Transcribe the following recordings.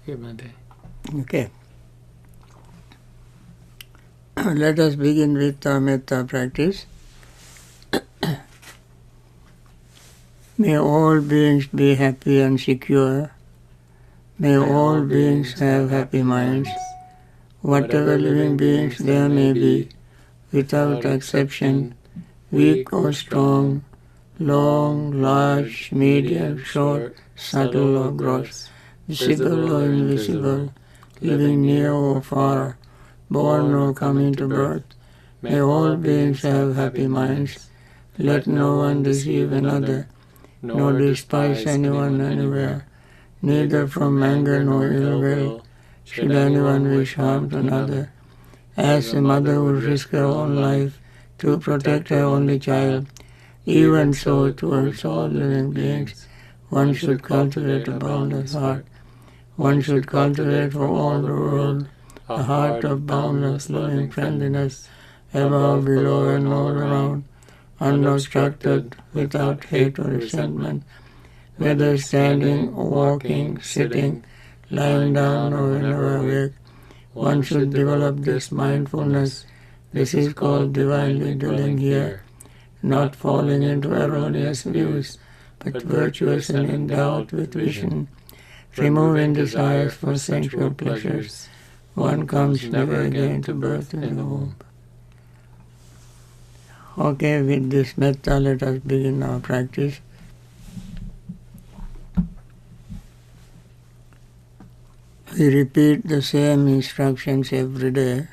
Okay, Bhante. Okay. Let us begin with our metta practice. May all beings be happy and secure. May all beings have happy minds. Whatever living beings there may be, without exception, weak or strong, long, large, medium, short, subtle or gross, visible or invisible, living near or far, born or coming to birth, may all beings have happy minds. Let no one deceive another, nor despise anyone anywhere, neither from anger nor ill will should anyone wish harm to another. As a mother would risk her own life to protect her only child, even so towards all living beings, one should cultivate a boundless heart. One should cultivate for all the world a heart of boundless loving friendliness, above, below, and all around, unobstructed, without hate or resentment, whether standing, walking, sitting, lying down, or whenever awake. One should develop this mindfulness. This is called divinely dwelling here, not falling into erroneous views, but virtuous and endowed with vision, removing desires for sensual pleasures. One comes never again to birth in the womb. Okay, with this metta, let us begin our practice. We repeat the same instructions every day.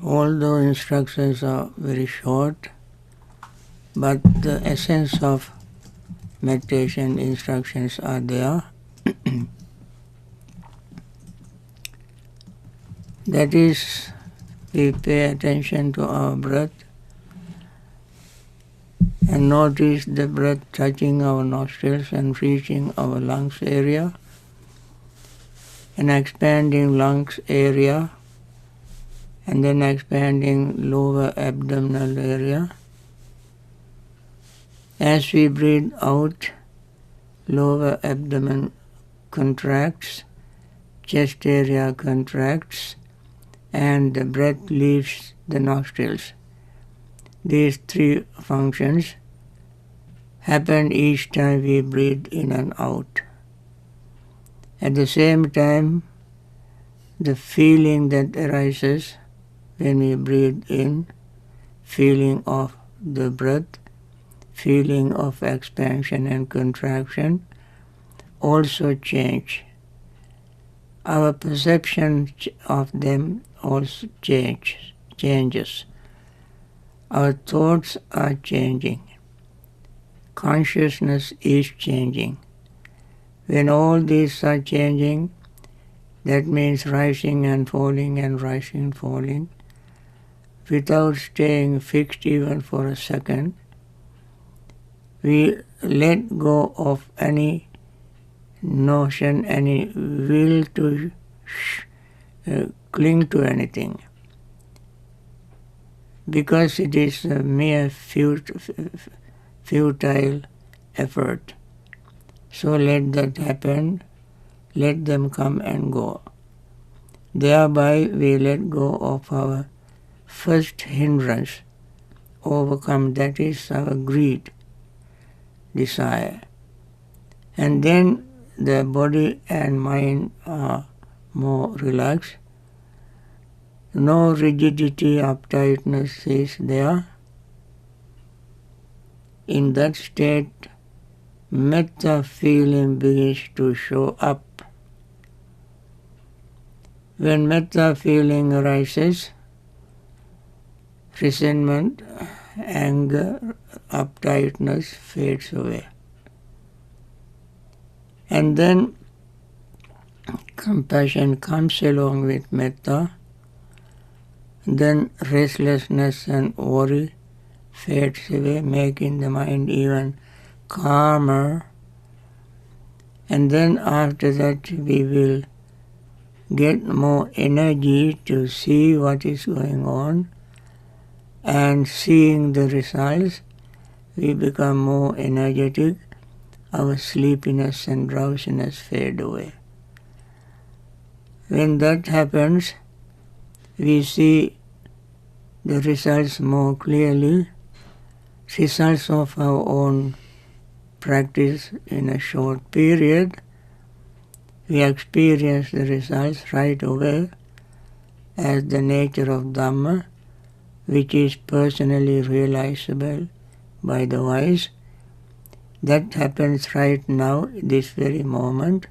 Although instructions are very short, but the essence of meditation instructions are there. That is, we pay attention to our breath and notice the breath touching our nostrils and reaching our lungs area, and expanding lungs area, and then expanding lower abdominal area. As we breathe out, lower abdomen contracts, chest area contracts, and the breath leaves the nostrils. These three functions happen each time we breathe in and out. At the same time, the feeling that arises when we breathe in, feeling of the breath, feeling of expansion and contraction, also change. Our perception of them also changes. Our thoughts are changing. Consciousness is changing. When all these are changing, that means rising and falling and rising and falling, without staying fixed even for a second, we let go of any notion, any will to cling to anything, because it is a mere futile effort. So let that happen, let them come and go. Thereby we let go of our first hindrance, overcome, that is our greed, desire. And then the body and mind are more relaxed. No rigidity, uptightness is there. In that state, metta feeling begins to show up. When metta feeling arises, resentment, anger, uptightness fades away. And then compassion comes along with metta. Then restlessness and worry fades away, making the mind even calmer. And then after that we will get more energy to see what is going on, and seeing the results we become more energetic, our sleepiness and drowsiness fade away. When that happens, we see the results more clearly, results of our own practice in a short period. We experience the results right away as the nature of Dhamma, which is personally realizable by the wise. That happens right now, this very moment,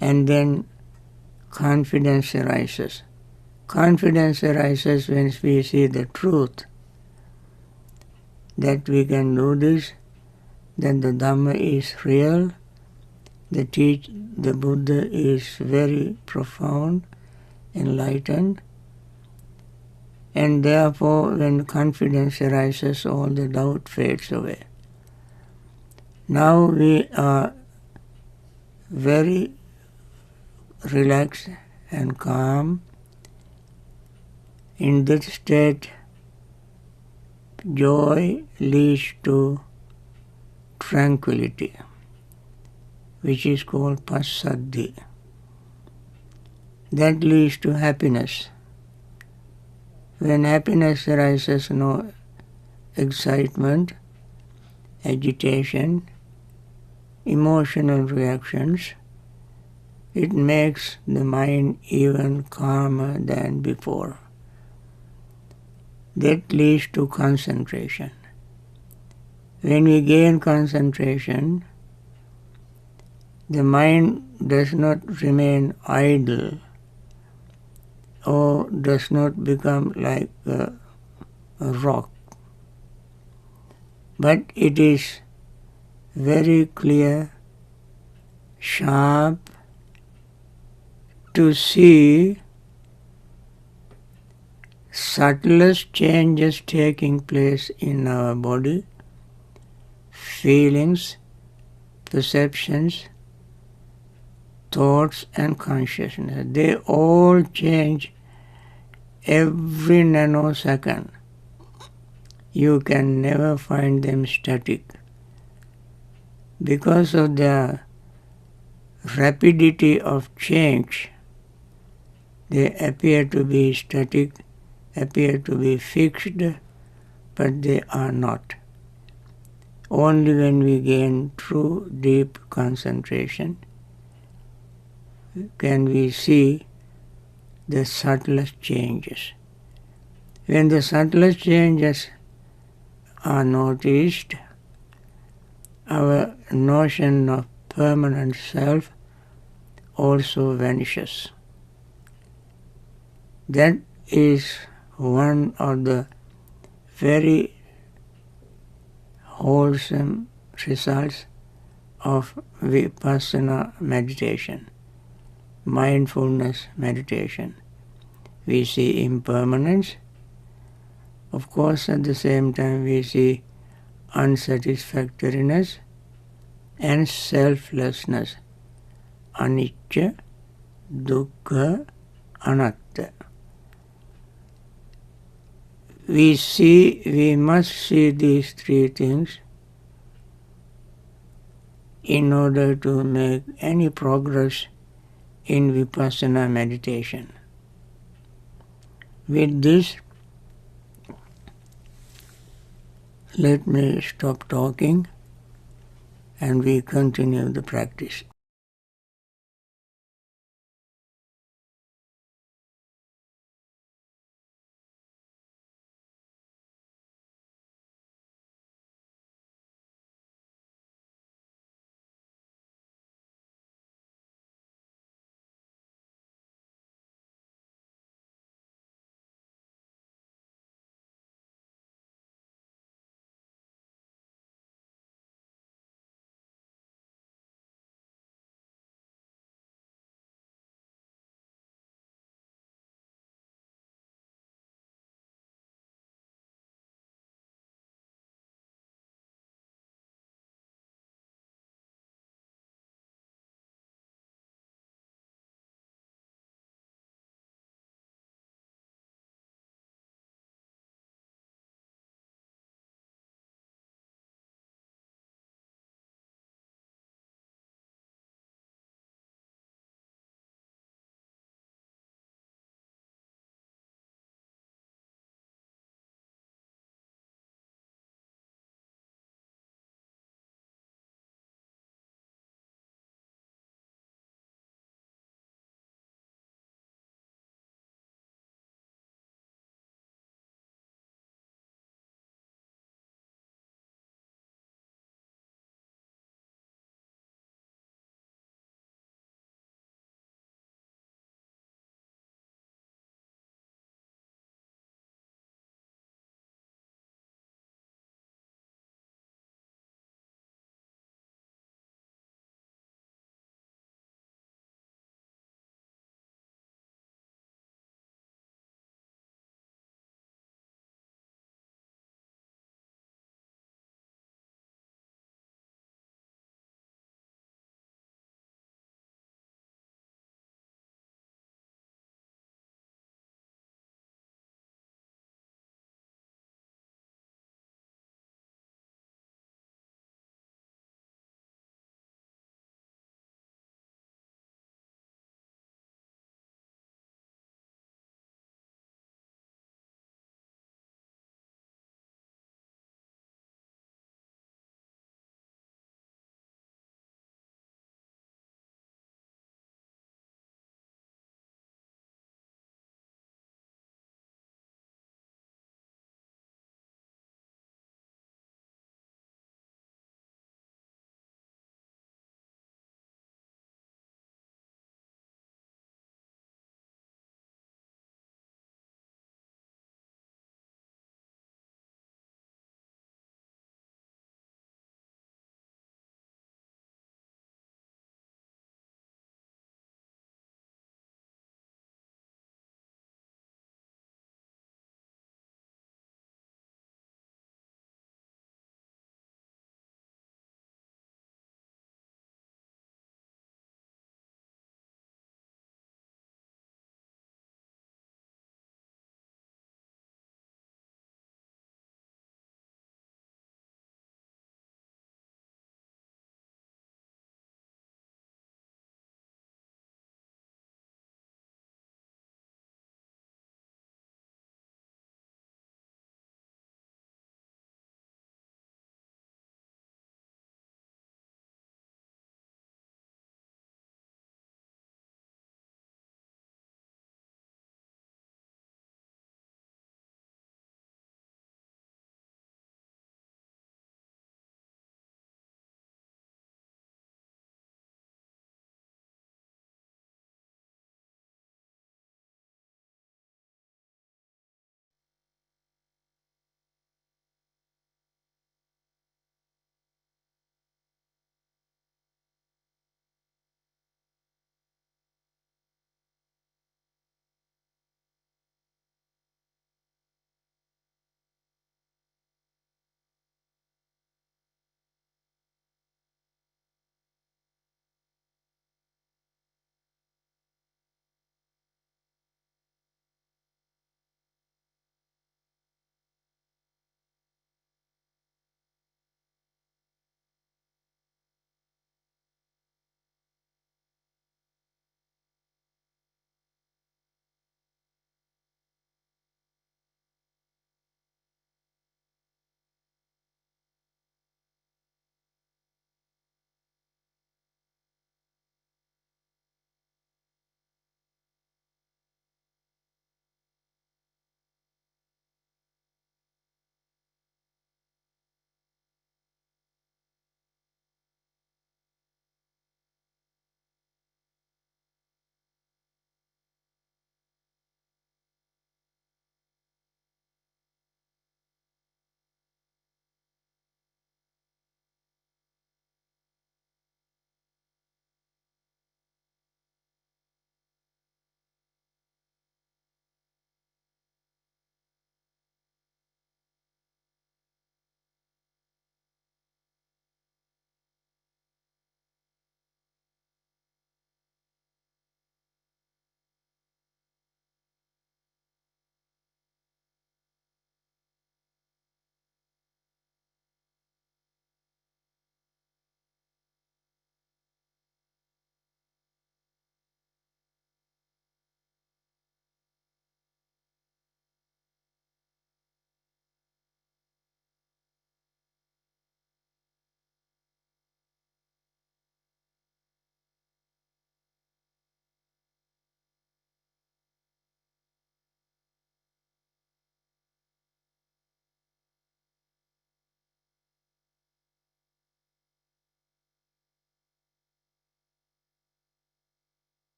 and then confidence arises. Confidence arises when we see the truth, that we can do this, that the Dhamma is real, the Buddha is very profound, enlightened, and therefore when confidence arises, all the doubt fades away. Now we are very relaxed and calm. In that state, joy leads to tranquility, which is called passaddhi. That leads to happiness. When happiness arises, no excitement, agitation, emotional reactions. It makes the mind even calmer than before. That leads to concentration. When we gain concentration, the mind does not remain idle or does not become like a rock, but it is very clear, sharp, to see subtlest changes taking place in our body, feelings, perceptions, thoughts and consciousness. They all change every nanosecond. You can never find them static. Because of the rapidity of change, they appear to be static, appear to be fixed, but they are not. Only when we gain true deep concentration can we see the subtlest changes. When the subtlest changes are noticed, our notion of permanent self also vanishes. That is one of the very wholesome results of vipassana meditation, mindfulness meditation. We see impermanence. Of course, at the same time we see unsatisfactoriness and selflessness, anicca, dukkha, anatta. We must see these three things in order to make any progress in vipassana meditation. With this, let me stop talking and we continue the practice.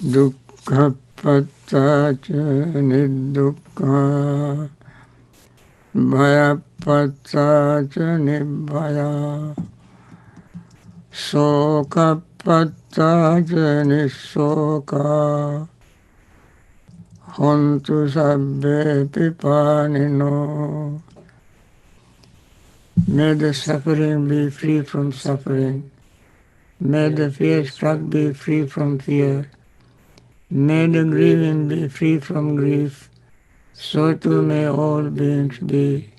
dukkhapatta ca niddukkha, bhayapatta ca nibbhaya, sokapatta ca nissoka, hontu sabbe pipanino. May the suffering be free from suffering. May the fear-struck be free from fear. May the grieving be free from grief. So too may all beings be.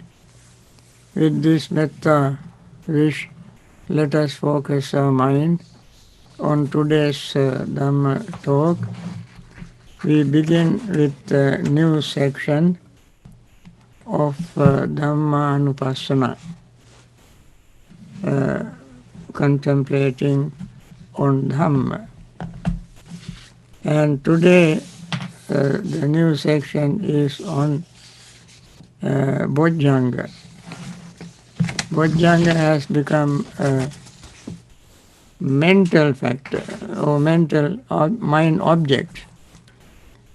With this metta wish, let us focus our mind on today's Dhamma talk. We begin with a new section of Dhamma Anupassana, contemplating on Dhamma. And today the new section is on Bojjhanga. Bojjhanga has become a mental factor or mental mind object.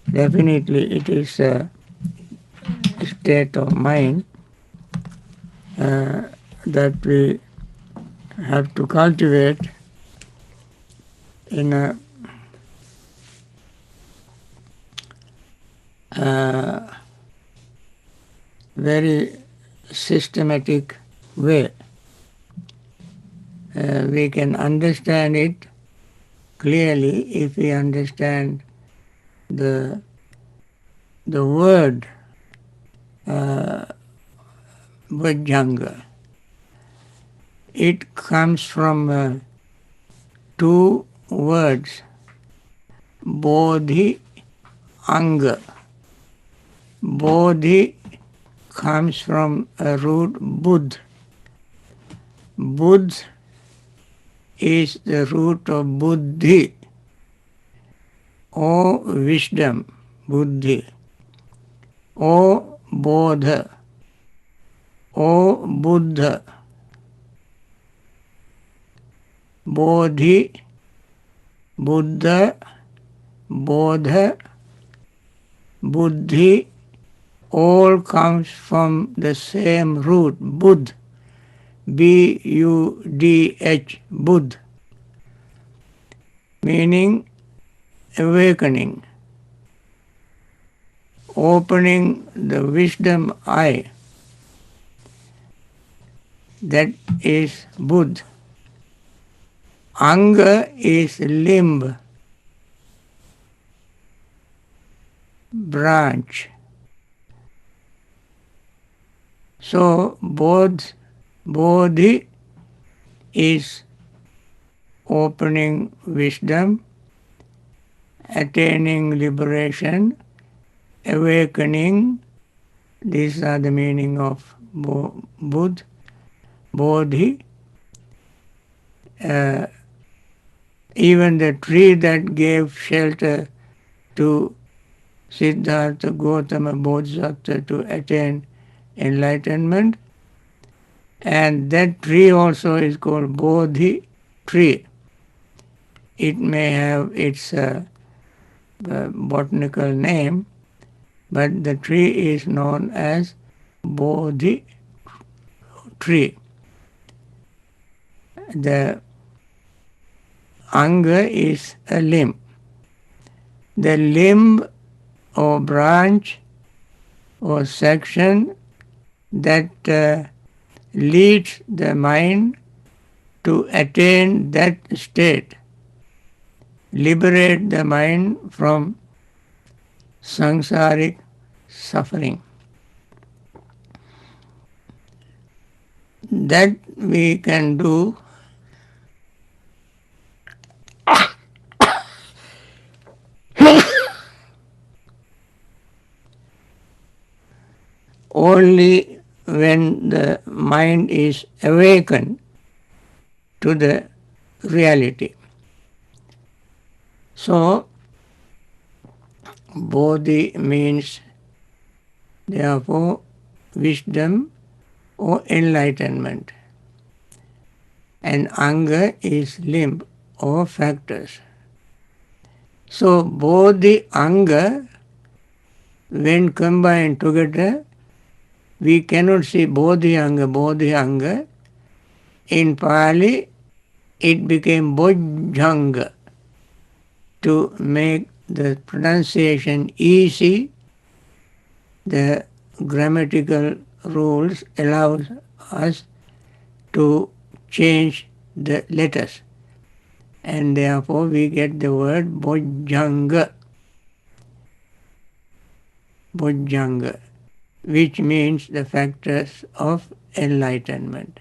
Definitely it is a state of mind that we have to cultivate in a very systematic way. We can understand it clearly if we understand the word Bojjhanga. It comes from two words, Bodhi, Anga. Bodhi comes from a root Budh. Budh is the root of Buddhi, or wisdom, Buddhi, or Bodha, or Buddha. Bodhi, Buddha, Bodha, Buddhi, all comes from the same root, Budh, B-U-D-H, Budh, meaning awakening, opening the wisdom eye. That is Budh. Anga is limb, branch. So Bodhi is opening wisdom, attaining liberation, awakening. These are the meaning of Budh, Bodhi. Even the tree that gave shelter to Siddhartha Gautama Bodhisattva to attain enlightenment, and that tree also is called Bodhi tree. It may have its botanical name, but the tree is known as Bodhi tree. The Anga is a limb. The limb or branch or section that leads the mind to attain that state, liberate the mind from samsaric suffering. That we can do only when the mind is awakened to the reality. So, Bodhi means therefore wisdom or enlightenment, and Anga is limb or factors. So both the anga, when combined together, we cannot see bodhi anga. In Pali, it became bojjhanga. To make the pronunciation easy, the grammatical rules allow us to change the letters. And therefore we get the word bojjhanga, which means the factors of enlightenment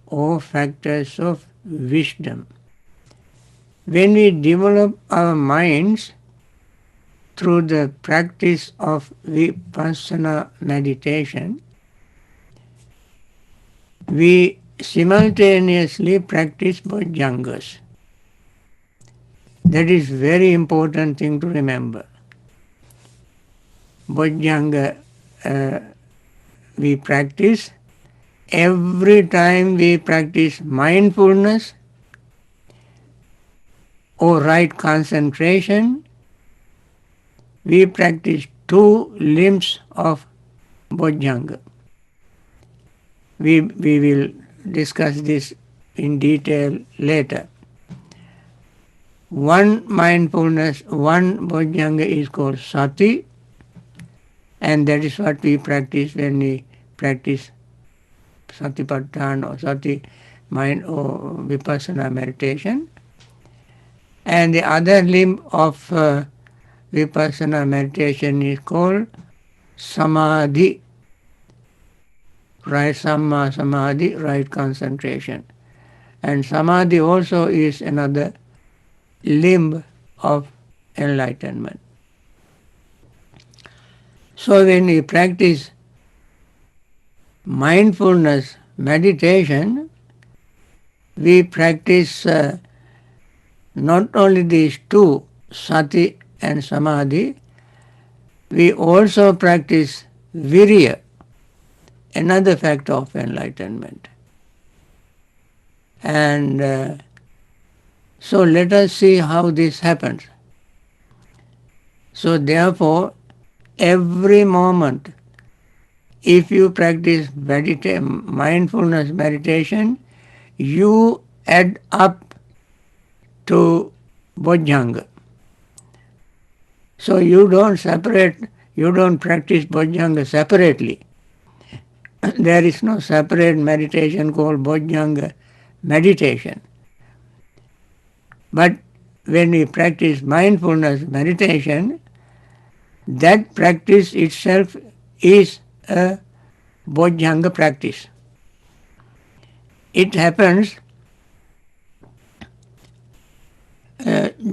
or factors of wisdom. When we develop our minds through the practice of vipassana meditation, we simultaneously practice bojjhangas. That is very important thing to remember. Bojjhanga we practice every time we practice mindfulness or right concentration. We practice two limbs of bojjhanga. We will discuss this in detail later. One mindfulness, one bojjhanga is called sati, and that is what we practice when we practice satipatthana or sati mind or vipassana meditation. And the other limb of vipassana meditation is called samadhi, right samma samadhi, right concentration. And samadhi also is another limb of enlightenment. So when we practice mindfulness meditation, we practice not only these two, sati and samadhi, we also practice virya, another factor of enlightenment. And so let us see how this happens. So therefore, every moment, if you practice mindfulness meditation, you add up to bojjhanga. So you don't practice bojjhanga separately. There is no separate meditation called bojjhanga meditation. But when we practice mindfulness meditation, that practice itself is a bojjhanga practice. It happens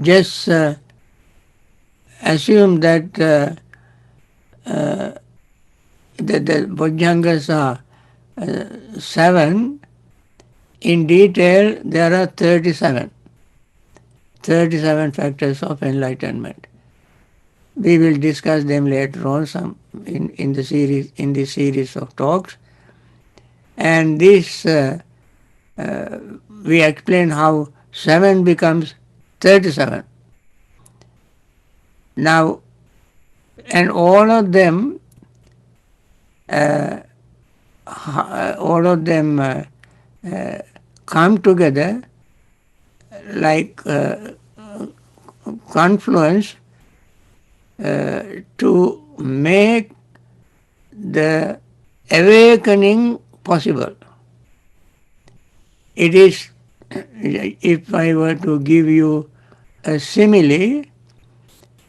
just assume that the bojjhangas are 7. In detail, there are 37 factors of enlightenment. We will discuss them later on in this series of talks. And this we explain how 7 becomes 37. Now, and all of them come together like confluence to make the awakening possible. It is, if I were to give you a simile,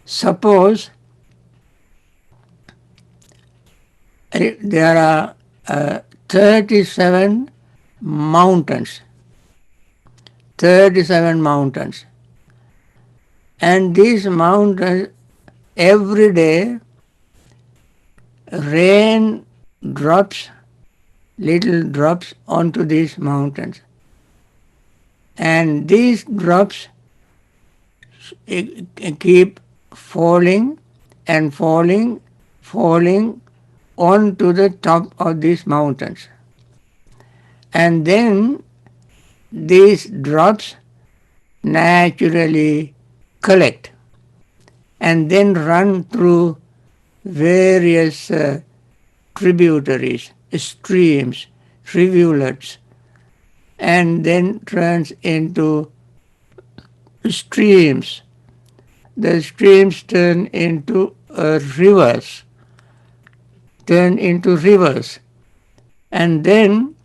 suppose there are 37 mountains. 37 mountains. And these mountains, every day, rain drops, little drops onto these mountains. And these drops keep falling and falling onto the top of these mountains. And then these drops naturally collect. and then run through various tributaries, streams, rivulets, and then turns into streams. The streams turn into rivers, and then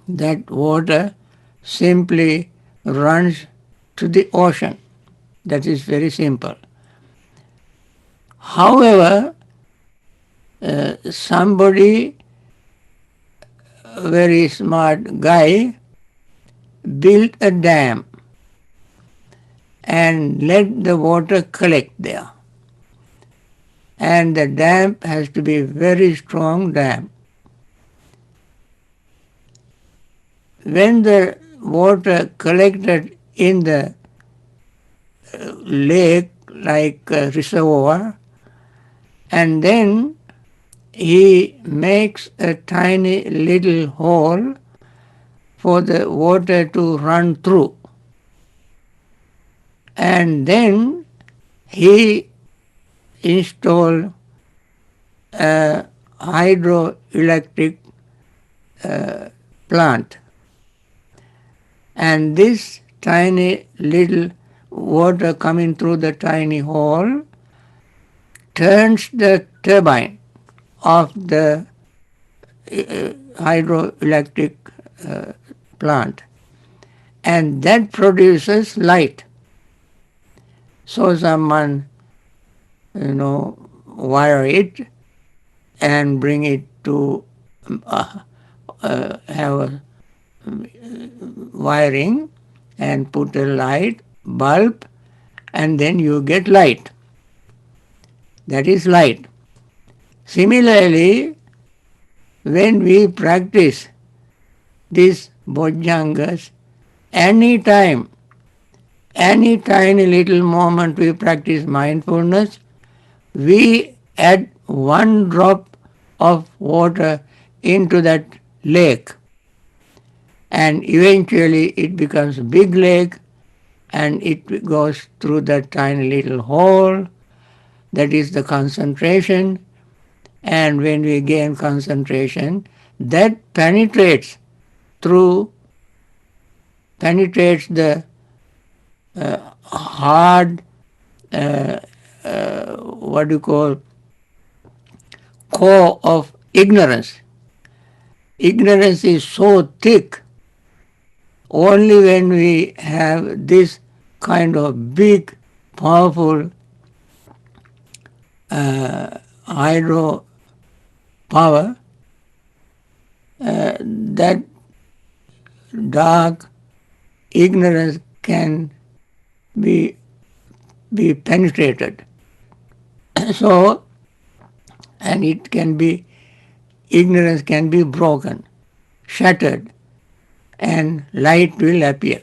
that water simply runs to the ocean. That is very simple. However, somebody, a very smart guy, built a dam and let the water collect there. And the dam has to be a very strong dam. When the water collected in the lake like a reservoir, and then he makes a tiny little hole for the water to run through. And then he installed a hydroelectric plant. And this tiny little water coming through the tiny hole turns the turbine of the hydroelectric plant, and that produces light. So someone, wire it and bring it to have a wiring and put a light bulb, and then you get light. That is light. Similarly, when we practice these bojjhangas, any tiny little moment we practice mindfulness, we add one drop of water into that lake, and eventually it becomes a big lake, and it goes through that tiny little hole. That is the concentration. And when we gain concentration, that penetrates the hard, what do you call, core of ignorance. Ignorance is so thick. Only when we have this kind of big, powerful hydro power, that dark ignorance can be penetrated. So, and ignorance can be broken, shattered, and light will appear.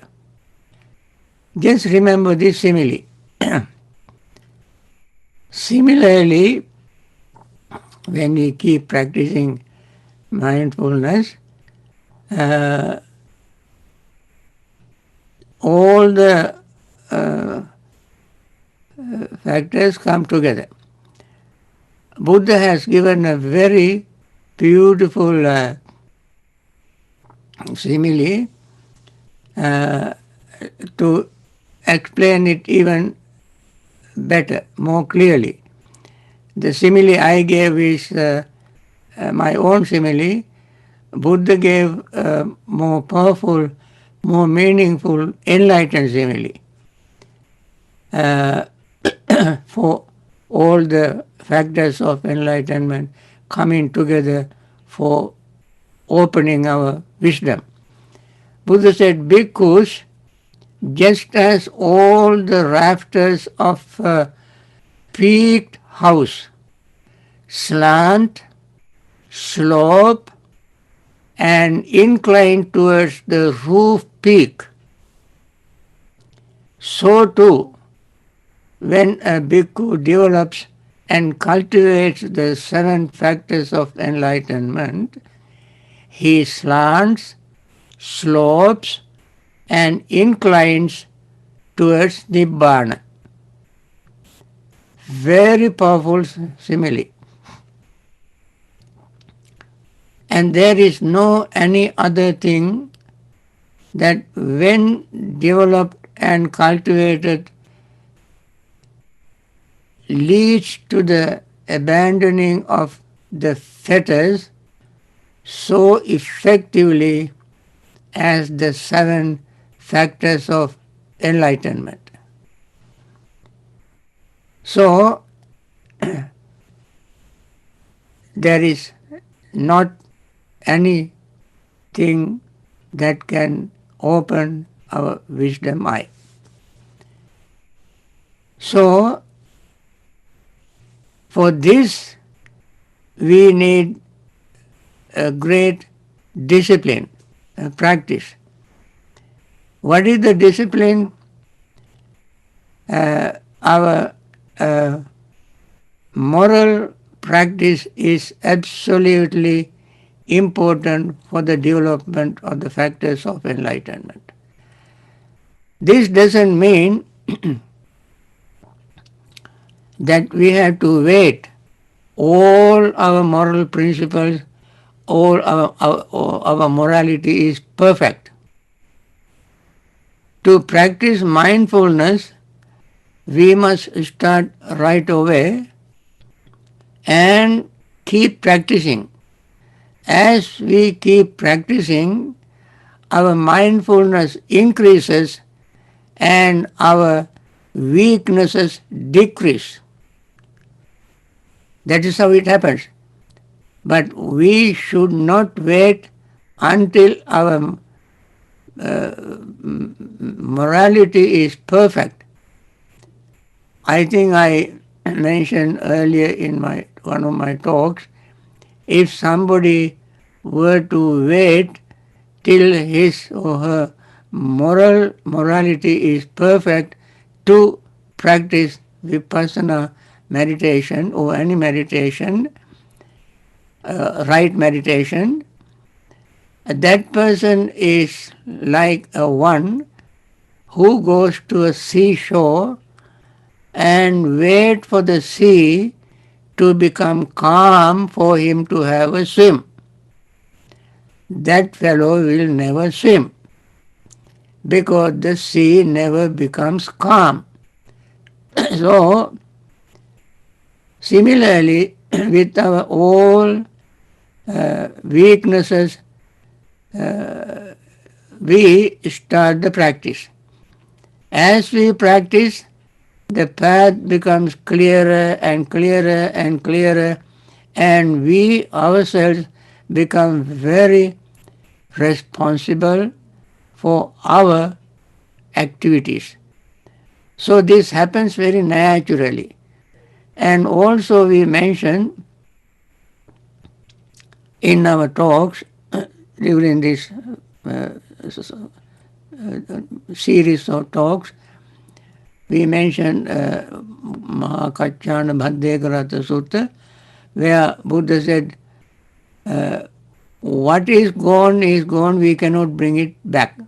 Just remember this simile. Similarly, when we keep practicing mindfulness, all the factors come together. Buddha has given a very beautiful simile to explain it even better, more clearly. The simile I gave is my own simile. Buddha gave a more powerful, more meaningful, enlightened simile for all the factors of enlightenment coming together for opening our wisdom. Buddha said, bhikkhus, just as all the rafters of a peaked house slant, slope, and incline towards the roof peak, so too, when a bhikkhu develops and cultivates the 7 factors of enlightenment, he slants, slopes, and inclines towards Nibbana. very powerful simile. And there is no any other thing that when developed and cultivated leads to the abandoning of the fetters so effectively as the 7 factors of enlightenment. So, there is not anything that can open our wisdom eye. So, for this, we need a great discipline, a practice. What is the discipline? Our moral practice is absolutely important for the development of the factors of enlightenment. This doesn't mean that we have to wait all our moral principles, all our morality is perfect. To practice mindfulness, we must start right away and keep practicing. As we keep practicing, our mindfulness increases and our weaknesses decrease. That is how it happens. But we should not wait until our morality is perfect. I think I mentioned earlier in one of my talks, if somebody were to wait till his or her morality is perfect to practice vipassana meditation or any meditation, right meditation, that person is like a one who goes to a seashore and wait for the sea to become calm for him to have a swim. That fellow will never swim because the sea never becomes calm. So, similarly, with our all weaknesses, we start the practice. As we practice, the path becomes clearer and clearer and clearer, and we ourselves become very responsible for our activities. So this happens very naturally. And also we mention in our talks during this series of talks, we mentioned Mahakachyana Bhante Sutta, where Buddha said, what is gone, we cannot bring it back.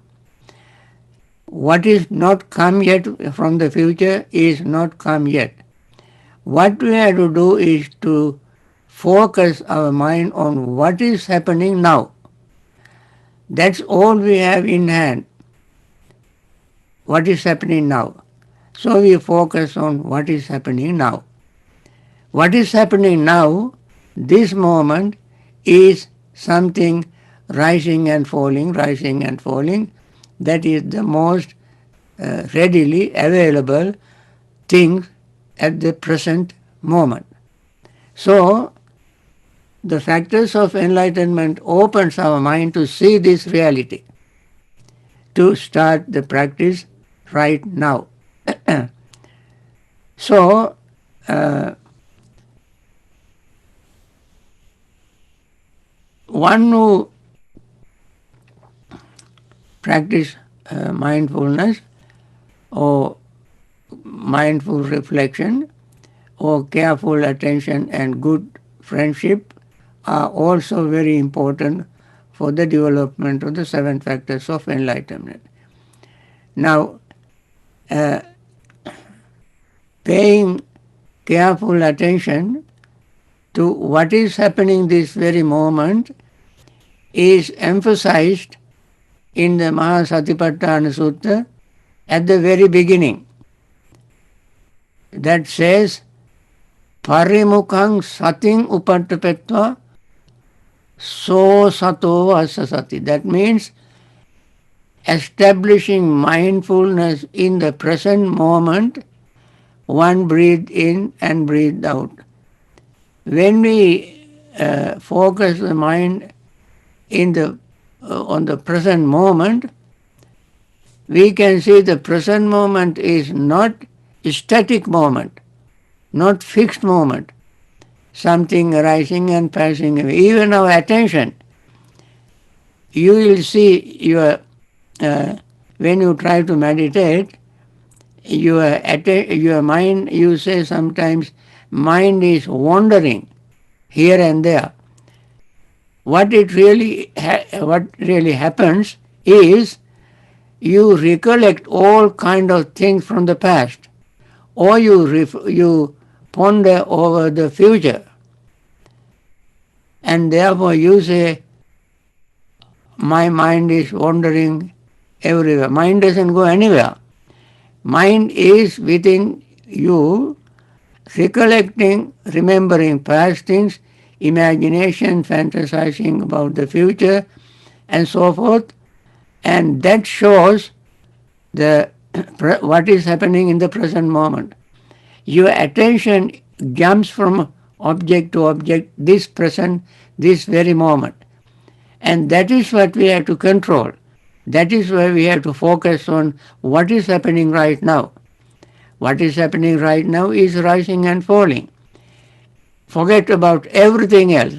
What is not come yet from the future is not come yet. What we have to do is to focus our mind on what is happening now. That's all we have in hand. What is happening now? So we focus on what is happening now. What is happening now, this moment, is something rising and falling, rising and falling. That is the most readily available thing at the present moment. So, the factors of enlightenment opens our mind to see this reality, to start the practice right now. So, one who practice mindfulness or mindful reflection or careful attention and good friendship are also very important for the development of the 7 factors of enlightenment. Now, paying careful attention to what is happening this very moment is emphasized in the Mahasatipatthana Sutta at the very beginning. That says, Parimukhang sating upattapetva so sato asasati. That means establishing mindfulness in the present moment, one breathed in and breathed out. When we focus the mind in on the present moment, we can see the present moment is not a static moment, not fixed moment, something arising and passing away. Even our attention, you will see when you try to meditate, your mind, you say sometimes, mind is wandering here and there. What really happens is you recollect all kind of things from the past, or you ponder over the future, and therefore you say, my mind is wandering everywhere. Mind doesn't go anywhere. Mind is within you, recollecting, remembering past things, imagination, fantasizing about the future, and so forth. And that shows what is happening in the present moment. Your attention jumps from object to object, this very moment. And that is what we have to control. That is where we have to focus on what is happening right now. What is happening right now is rising and falling. Forget about everything else,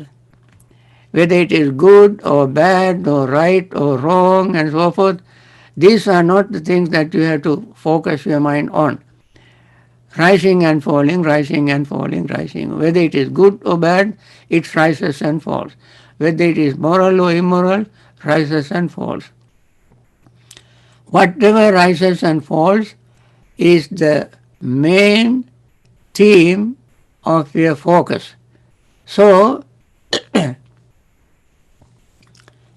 whether it is good or bad or right or wrong and so forth. These are not the things that you have to focus your mind on. Rising and falling, rising and falling, rising. Whether it is good or bad, it rises and falls. Whether it is moral or immoral, rises and falls. Whatever rises and falls is the main theme of your focus. So,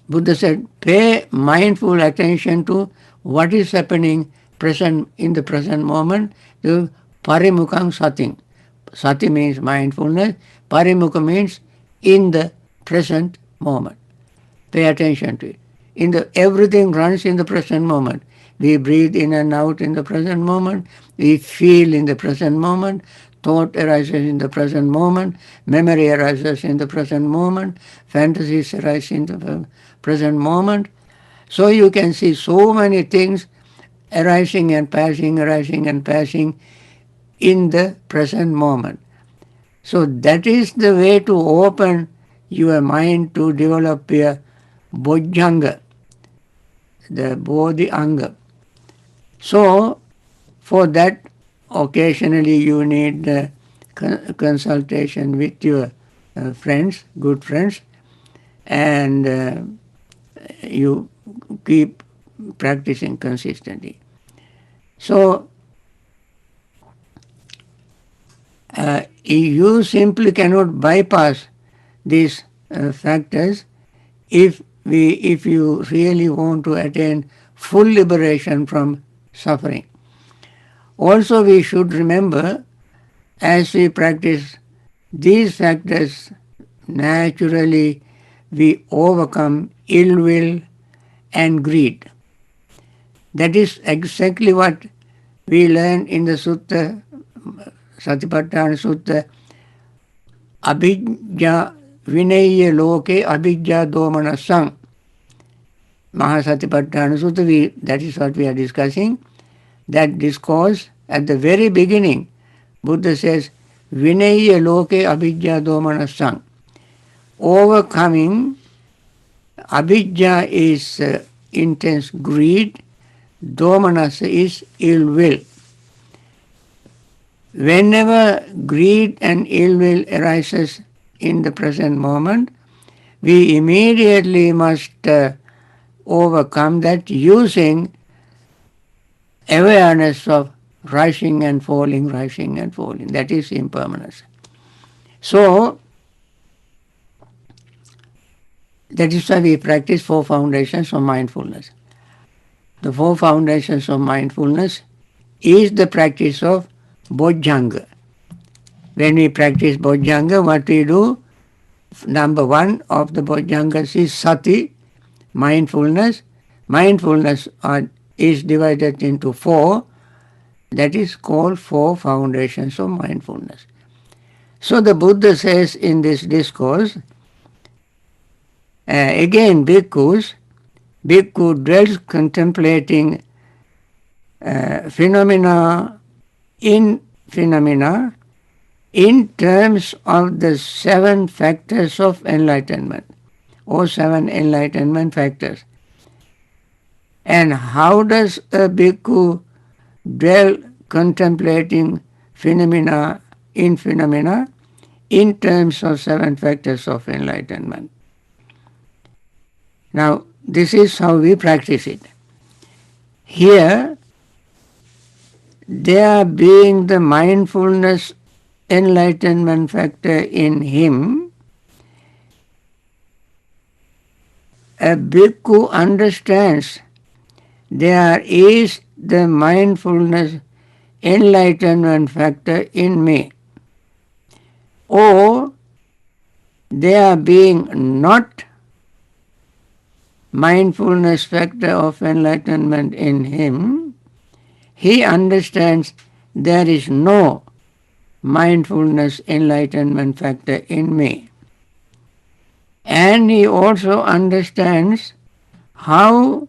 Buddha said, pay mindful attention to what is happening in the present moment. The parimukham sati. Sati means mindfulness. Parimukha means in the present moment. Pay attention to it. Everything runs in the present moment. We breathe in and out in the present moment. We feel in the present moment. Thought arises in the present moment. Memory arises in the present moment. Fantasies arise in the present moment. So you can see so many things arising and passing in the present moment. So that is the way to open your mind to develop your bojjhanga, the bodhi anga. So for that, occasionally you need consultation with your friends, good friends, and you keep practicing consistently. So you simply cannot bypass these factors if you really want to attain full liberation from suffering. Also, we should remember, as we practice these factors, naturally we overcome ill will and greed. That is exactly what we learn in the Sutta, Satipatthana Sutta, Abhijja Vinaya Loke Abhijja Domana Sang. Mahasatipatthana Sutta, that is what we are discussing. That discourse, at the very beginning, Buddha says, Vinaya Loke Abhijja Domana Sang. Overcoming Abhijja is intense greed, domanasa is ill will. Whenever greed and ill will arises in the present moment, we immediately must overcome that using awareness of rising and falling, rising and falling. That is impermanence. So, that is why we practice 4 foundations of mindfulness. The 4 foundations of mindfulness is the practice of Bojjhanga. When we practice Bojjhanga, what we do? Number 1 of the Bojjhangas is Sati, mindfulness. Mindfulness is divided into 4. That is called 4 foundations of mindfulness. So the Buddha says in this discourse, again bhikkhus, bhikkhu dwells contemplating phenomena in terms of the 7 factors of enlightenment, or 7 enlightenment factors. And how does a bhikkhu dwell contemplating phenomena in terms of 7 factors of enlightenment? Now, this is how we practice it. Here, there being the mindfulness enlightenment factor in him, a bhikkhu understands there is the mindfulness enlightenment factor in me. Or there being not mindfulness factor of enlightenment in him, he understands there is no mindfulness enlightenment factor in me. And he also understands how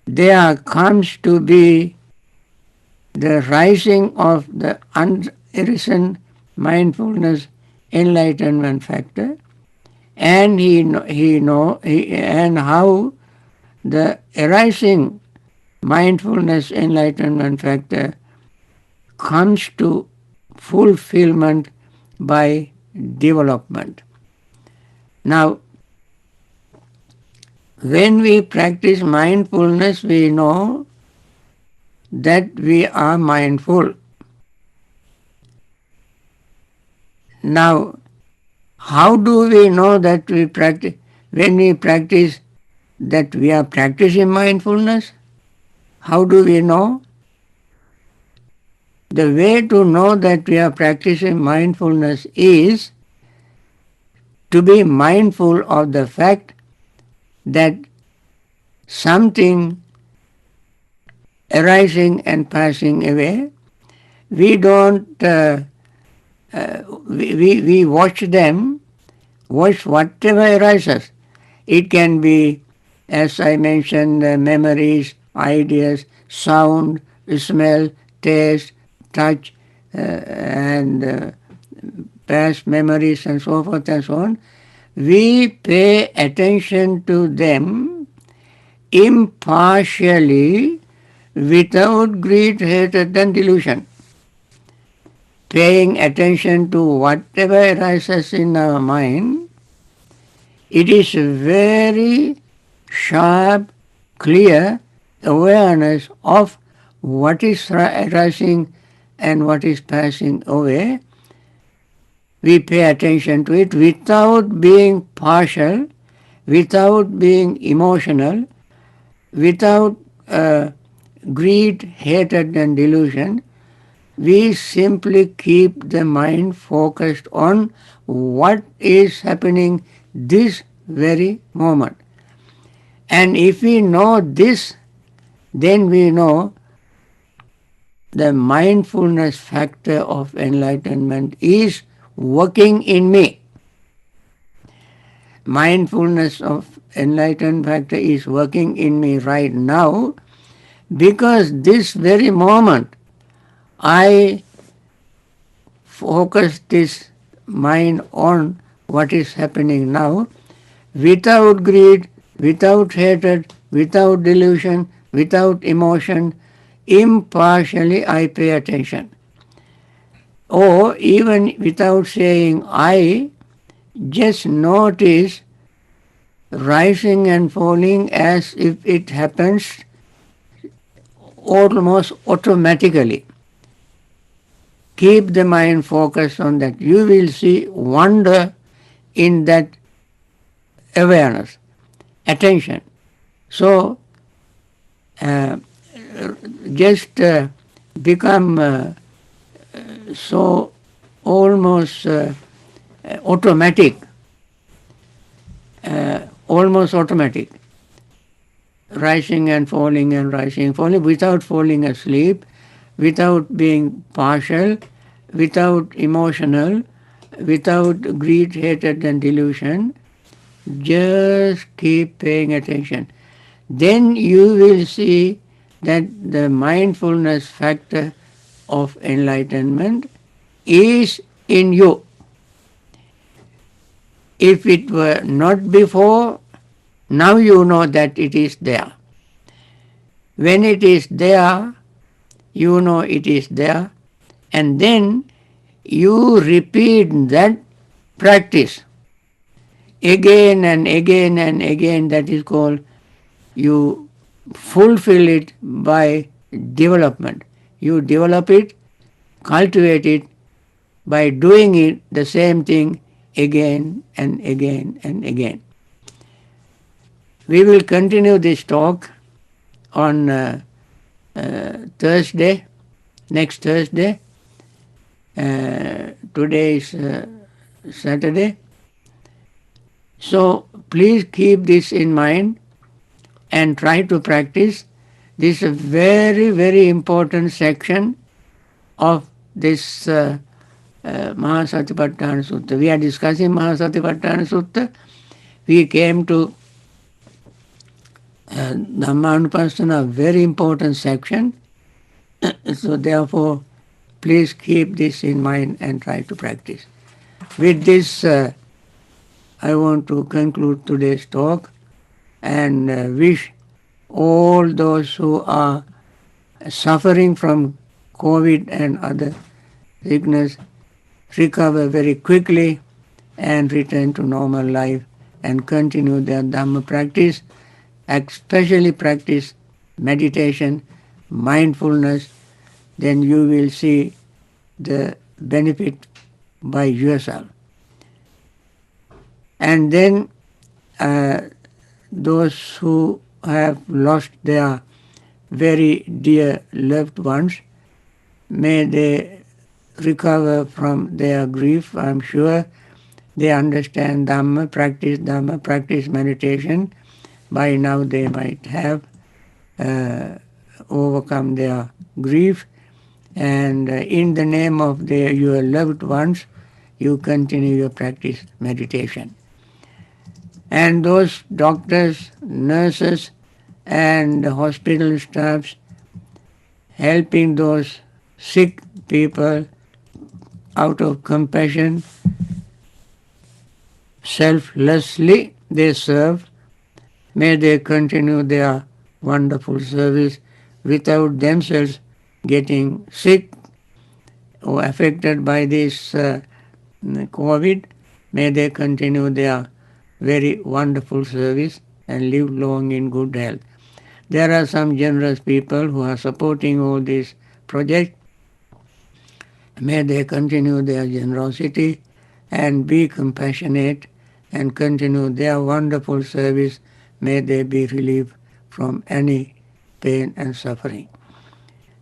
there comes to be the rising of the unarisen mindfulness enlightenment factor, and and how the arising mindfulness enlightenment factor comes to fulfillment by development. Now, when we practice mindfulness, we know that we are mindful. Now, how do we know that we practice? When we practice that we are practicing mindfulness, how do we know? The way to know that we are practicing mindfulness is to be mindful of the fact that something arising and passing away, we don't, we watch them, watch whatever arises. It can be, as I mentioned, memories, ideas, sound, smell, taste, touch, and past memories and so forth and so on. We pay attention to them impartially, without greed, hatred and delusion. Paying attention to whatever arises in our mind, it is very sharp, clear awareness of what is arising and what is passing away. We pay attention to it without being partial, without being emotional, without greed, hatred and delusion. We simply keep the mind focused on what is happening this very moment. And if we know this, then we know the mindfulness factor of enlightenment is working in me. Mindfulness of enlightenment factor is working in me right now, because this very moment I focus this mind on what is happening now, without greed, without hatred, without delusion, without emotion, impartially I pay attention. Or even without saying I, just notice rising and falling as if it happens almost automatically. Keep the mind focused on that. You will see wonder in that awareness, attention. So uh, just become so almost automatic, almost automatic, rising and rising, falling without falling asleep, without being partial, without emotional, without greed, hatred, and delusion. Just keep paying attention. Then you will see that the mindfulness factor of enlightenment is in you. If it were not before, now you know that it is there. When it is there, you know it is there, and then you repeat that practice again and again and again. That is called, you fulfill it by development. You develop it, cultivate it by doing it the same thing again and again and again. We will continue this talk on Thursday, next Thursday. Today is Saturday. So please keep this in mind and try to practice. This is a very, very important section of this Mahasatipatthana Sutta. We are discussing Mahasatipatthana Sutta. We came to Dhammanupassana, very important section. So therefore, please keep this in mind and try to practice. With this, I want to conclude today's talk and wish all those who are suffering from COVID and other sickness recover very quickly and return to normal life and continue their Dhamma practice, especially practice meditation, mindfulness. Then you will see the benefit by yourself. And then those who have lost their very dear loved ones, may they recover from their grief. I'm sure they understand Dhamma, practice meditation. By now they might have overcome their grief, and in the name of your loved ones, you continue your practice meditation. And those doctors, nurses, and hospital staffs helping those sick people out of compassion, selflessly they serve. May they continue their wonderful service without themselves getting sick or affected by this COVID. May they continue their very wonderful service and live long in good health. There are some generous people who are supporting all these projects. May they continue their generosity and be compassionate and continue their wonderful service. May they be relieved from any pain and suffering.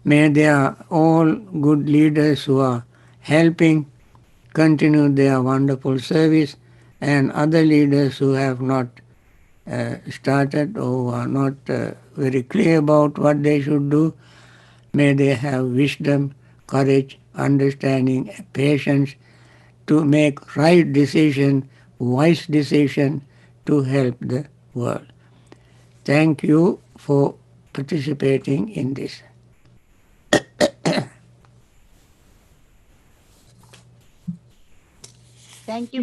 May they are all good leaders who are helping continue their wonderful service, and other leaders who have not started or are not very clear about what they should do, may they have wisdom, courage, understanding, patience to make right decision, wise decision to help the world. Thank you for participating in this. Thank you,